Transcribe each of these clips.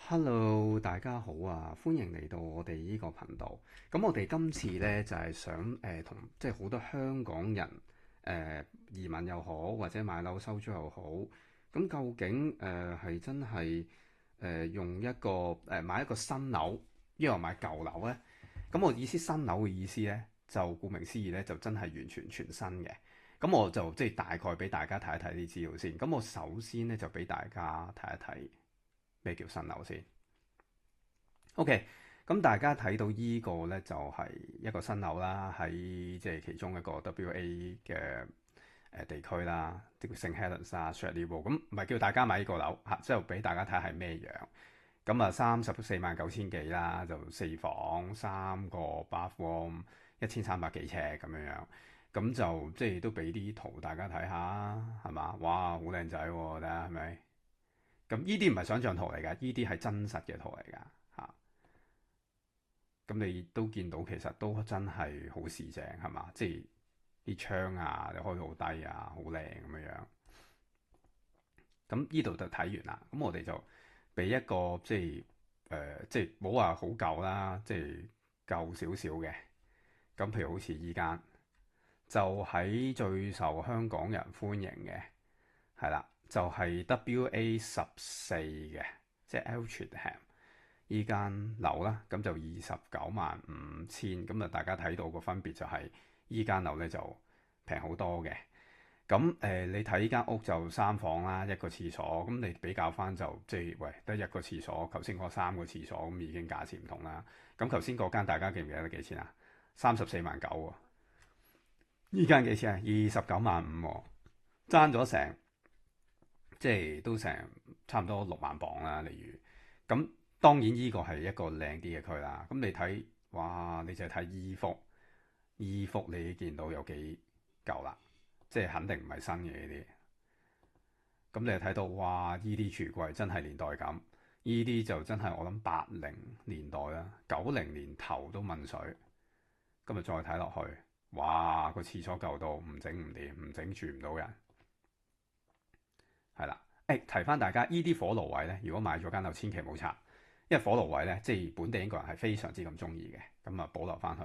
Hello，大家好啊！歡迎嚟到我哋呢個頻道。咁我哋今次呢，就係想同即係好多香港人移民又好，或者買樓收租又好。咁究竟係真係用一個買一個新樓，抑或買舊樓呢？咁我意思新樓嘅意思呢，就顧名思義呢，就真係完全全新嘅。咁我就即係大概俾大家睇一睇啲資料先。咁我首先呢，就俾大家睇一睇咩叫新樓先。OK，咁大家睇到依個呢，就係一個新樓啦，喺即係其中一個 WA 嘅地區啦，叫聖 Helens 啊 Strathlevel。咁唔係叫大家買呢個樓嚇，之後俾大家睇係咩樣。咁啊34萬9千幾啦，就四房三個 bathroom 1300幾尺咁樣樣。咁就即係都俾啲圖大家睇下，係嘛？哇，好靚仔喎！睇下係咪？咁呢啲唔係想像圖嚟㗎，呢啲係真實嘅圖嚟㗎嚇。咁你都見到其實都真係好市正係嘛？即係啲窗啊，你開到好低啊，好靚咁樣樣。咁呢度就睇完啦。咁我哋就俾一個即係即係冇話好舊啦，即係舊少少嘅。咁譬如好似依間就喺最受香港人歡迎嘅係啦，就係 WA14嘅，即係 Altrincham。依間樓啦，咁就29萬5千，咁啊大家睇到個分別就係依間樓咧就平好多嘅。咁你睇依間屋就三房啦，一個廁所，咁你比較翻就即係喂得一個廁所，頭先嗰三個廁所咁已經價錢唔同啦。咁頭先嗰間大家記唔記得幾錢啊？34萬9喎，依間幾錢啊？29萬5喎，爭咗成即係都成差唔多6萬磅啦，例如咁。當然依個係一個靚啲嘅區啦。咁你睇，哇！你就係睇衣服你見到有幾舊啦，即係肯定唔係新嘅呢啲。咁你就睇到，哇！依啲櫥櫃真係年代感，依啲就真係我諗80年代啦，90年頭都問水。今日再睇落去，哇！個廁所舊到唔整唔掂，唔整住唔到人。係啦，提翻大家，依啲火爐位呢，如果買咗間樓，千祈唔好拆。因為火爐位咧，即係本地英國人係非常之咁中意嘅，咁啊保留翻去。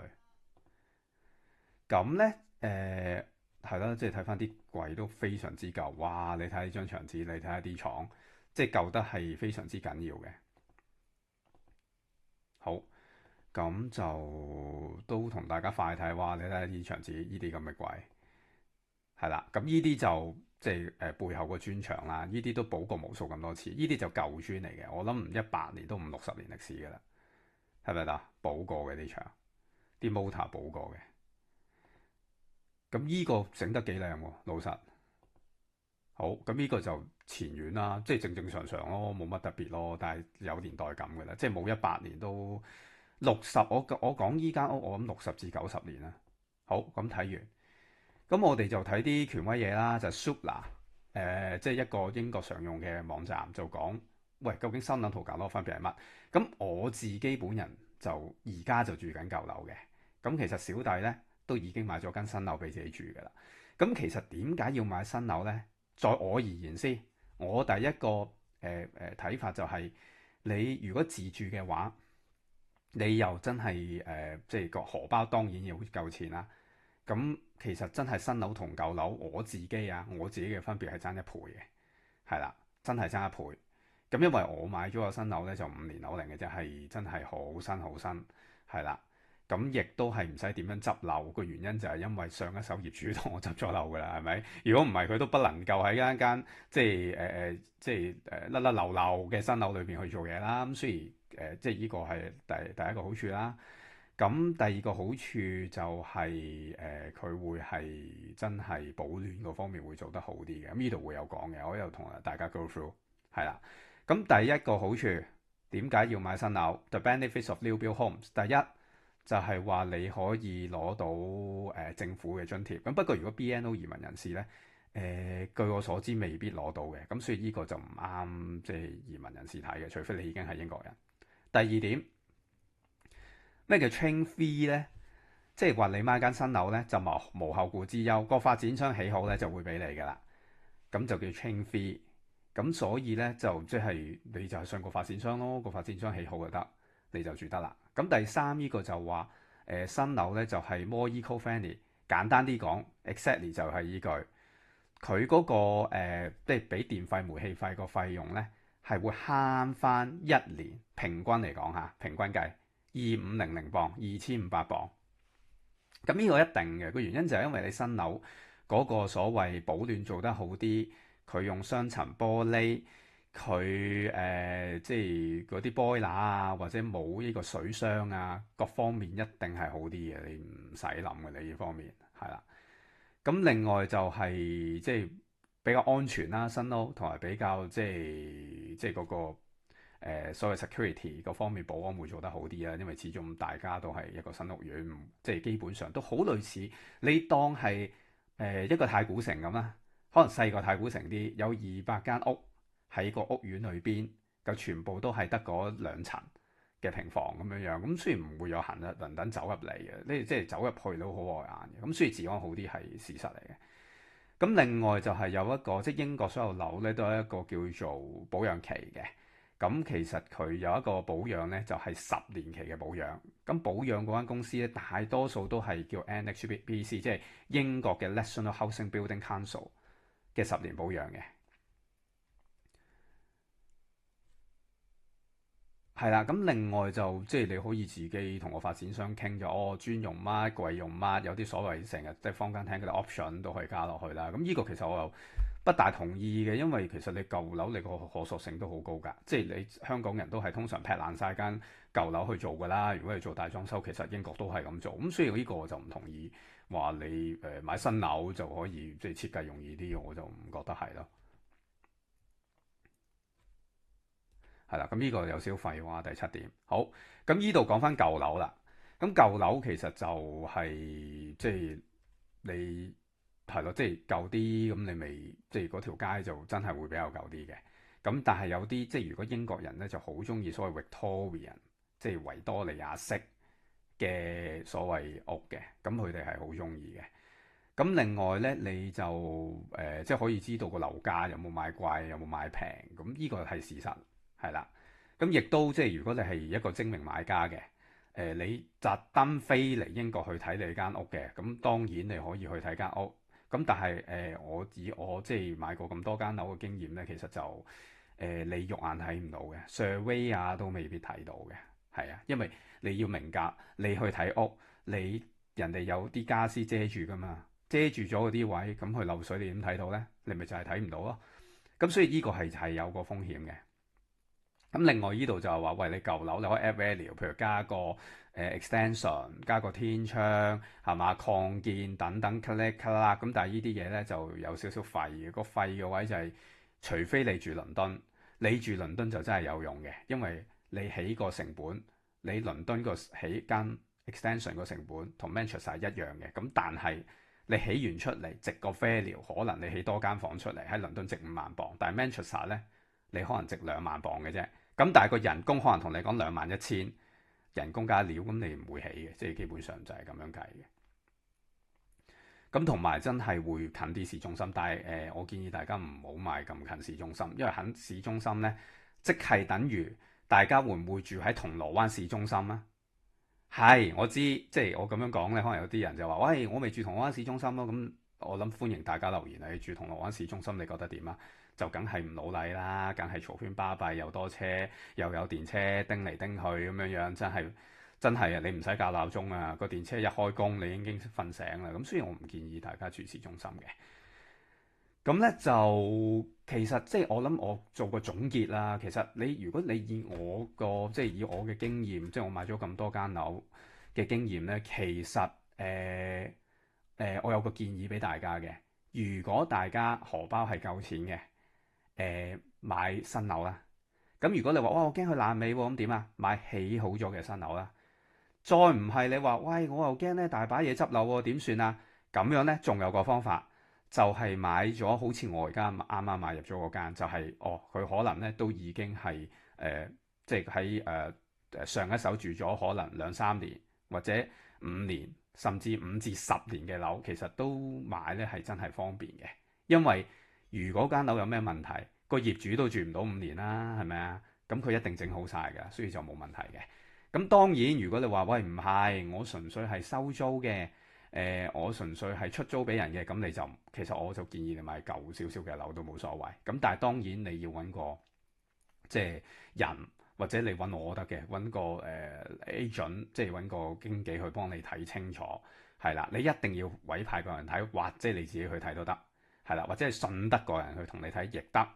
咁咧係啦，即係睇翻啲櫃都非常之舊，哇！你睇下呢張牆紙，你睇下啲床，即係舊得係非常之緊要嘅。好，咁就都同大家快睇，哇！你睇下呢牆紙，呢啲咁嘅櫃，係啦，咁呢啲就即係背後個磚牆啦，呢啲都補過無數咁多次，呢啲就舊磚嚟嘅，我諗唔18年都50-60年歷史㗎啦。係咪啦？補過嘅啲牆，啲 motor 補過嘅。咁依個整得幾靚喎，老實。好，咁呢個就前院啦，即係正正常常咯，冇乜特別咯，但係有年代感嘅啦，即係冇18年都60。我講依間屋，我諗60至90年啦。好，咁睇完，咁我哋就睇啲權威嘢啦，就係 Zoopla，即係一個英國常用嘅網站，就講喂，究竟新樓同舊樓分別係乜？咁我自己本人就而家就住緊舊樓嘅，咁其實小弟呢，都已經買咗間新樓俾自己住㗎啦。咁其實點解要買新樓呢？在我而言先，我第一個睇法就係、你如果自住嘅話，你又真係即係個荷包當然要夠錢啦。咁其實真係新樓同舊樓，我自己嘅分別係爭一倍嘅，係啦，真係爭一倍。咁因為我買咗個新樓呢，就5年樓齡嘅啫，係真係好新好新，係啦。咁亦都係唔使點樣執樓，個原因就係因為上一手業主同我執咗樓㗎啦，係咪？如果唔係，佢都不能夠喺間即係即係甩甩漏漏嘅新樓裏邊去做嘢啦。咁雖然即係呢個係第一個好處啦。咁第二個好處就係佢會係真係保暖嗰方面會做得好啲嘅。咁呢度會有講嘅，我又同大家 go through 係啦。咁第一個好處點解要買新樓？The benefits of new build homes，第一就係話你可以攞到政府嘅津貼。咁不過如果 BNO 移民人士呢，據我所知未必攞到嘅。咁所以呢個就唔啱即係移民人士睇嘅，除非你已經係英國人。第二點。咩叫 chain fee 呢？即係話你買間新樓呢，就無後顧之憂，個發展商起好呢就會俾你㗎啦。咁就叫 chain fee。咁所以咧就即係你就係上個發展商咯，個發展商起好就得，你就住得啦。咁第三呢個就話新樓咧就係 more eco-friendly，簡單啲講，exactly 就係依句，佢嗰個即係俾電費、煤氣費個費用咧係會慳翻一年平均嚟講嚇，平均計2500磅，2500磅。咁呢個一定嘅，個原因就係因為你新樓嗰個所謂保暖做得好啲，佢用雙層玻璃，佢即係嗰啲 boiler 啊，或者冇呢個水箱啊，各方面一定係好啲嘅，你唔使諗嘅，你呢方面係啦。咁另外就係即係比較安全啦，新屋同埋比較即係嗰個所謂 security 嗰方面保安會做得好啲啦，因為始終大家都係一個新屋苑，即係基本上都好類似。你當係一個太古城咁啦，可能細過太古城啲，有200間屋喺個屋苑裏邊，就全部都係得嗰2層嘅平房咁樣樣。咁雖然唔會有行人輪等走入嚟嘅，你即係走入去都好礙眼嘅。咁所以治安好啲係事實嚟嘅。咁另外就係有一個即係英國所有樓咧都有一個叫做保養期嘅。咁其實佢有一個保養咧，就係10年期嘅保養。咁保養嗰間公司咧，大多數都係叫 NHBC，即係英國嘅 National Housing Building Council 嘅10年保養嘅。係啦，咁另外就即係你可以自己同個發展商傾咗，專用乜貴用乜，有啲所謂成日即係坊間聽嗰啲 option 都可以加落去啦。咁呢個其實我又不大同意嘅，因為其實你舊樓你個可塑性都好高㗎，即係你香港人都係通常劈爛晒間舊樓去做㗎啦。如果你做大裝修，其實英國都係咁做。咁所以呢個我就唔同意話你買新樓就可以即係設計容易啲，我就唔覺得係咯。係啦，咁呢個有少廢話。第七點，好，咁呢度講翻舊樓啦。咁舊樓其實就係即係你係咯，即係舊啲咁，你咪即係嗰條街就真係會比較舊啲嘅。咁但係有啲即係如果英國人咧就好中意所謂 Victorian，即係維多利亞式嘅所謂屋嘅，咁佢哋係好中意嘅。咁另外咧，你就即係可以知道個樓價有冇買貴，有冇買平，咁呢個係事實，係啦。咁亦都即係如果你係一個精明買家嘅，你特登飛嚟英國去睇你間屋嘅，咁當然你可以去睇間屋。咁但係我以我即係買過咁多間樓嘅經驗咧，其實就你肉眼睇唔到嘅，survey 啊都未必睇到嘅，係啊，因為你要明格，你去睇屋，你人哋有啲家私遮住噶嘛。遮住咗嗰啲位，咁佢漏水你點睇到呢？你咪就係睇唔到咯。咁所以呢個係有個風險嘅。咁另外呢度就係話，喂，你舊樓你可以 add value，譬如加個extension，加個天窗係嘛，擴建等等 click 啦。咁但係呢啲嘢呢，就有少少廢嘅。個廢嘅位就係、除非你住倫敦，你住倫敦就真係有用嘅，因為你起個成本，你倫敦個起間 extension 個成本同 Manchester 一樣嘅。咁但係你起完出嚟值個 value，可能你起多間房出嚟喺倫敦值50000磅，但係 Manchester 咧你可能值20000磅嘅啫。咁但係個人工可能同你講21000，人工加料，咁你唔會起嘅，即係基本上就係咁樣計嘅。咁同埋真係會近啲市中心，但係我建議大家唔好買咁近市中心，因為喺市中心咧，即係等於大家會唔會住喺銅鑼灣市中心啊？係，我知，即係我咁樣講咧，可能有啲人就話：喂，我未住銅鑼灣市中心咯。咁我諗歡迎大家留言啊！你住銅鑼灣市中心，你覺得點啊？就梗係唔老禮啦，梗係嘈喧巴閉，又多車，又有電車叮嚟叮去咁樣樣，真係啊！你唔使校鬧鐘啊，個電車一開工，你已經瞓醒啦。咁所以我唔建議大家住市中心嘅。咁咧就其實即係我諗，我做個總結啦。其實如果你以我個即係以我嘅經驗，即係我買咗咁多間樓嘅經驗咧，其實我有個建議俾大家嘅。如果大家荷包係夠錢嘅，買新樓啦。咁如果你話哇，我驚佢爛尾喎，咁點啊？買起好咗嘅新樓啦。再唔係你話喂，我又驚咧大把嘢執漏喎，點算啊？咁樣咧仲有個方法。就係買咗，好似我而家啱啱買入咗嗰間，就係、佢可能咧都已經係即係喺上一手住咗可能2-3年或者5年，甚至5至10年嘅樓，其實都買咧係真係方便嘅。因為如果間樓有咩問題，個業主都住唔到5年啦，係咪啊？咁佢一定整好晒㗎，所以就冇問題嘅。咁當然，如果你話喂唔係，我純粹係收租嘅，我純粹係出租俾人嘅，咁你就其實我就建議你買舊少少嘅樓都冇所謂。咁但係當然你要揾個即係人，或者你揾我得嘅，揾個agent，即係揾個經紀去幫你睇清楚，係啦。你一定要委派個人睇，或者你自己去睇都得，係啦，或者係信得個人去同你睇亦得。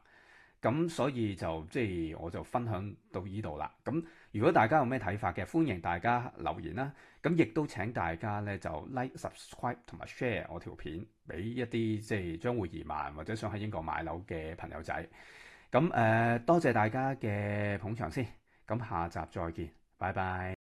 咁所以就即係我就分享到呢度啦。咁如果大家有咩睇法嘅，歡迎大家留言啦。咁亦都請大家咧就 like、subscribe 同埋 share 我條片俾一啲即係將會移民或者想喺英國買樓嘅朋友仔。咁多謝大家嘅捧場先。咁下集再見，拜拜。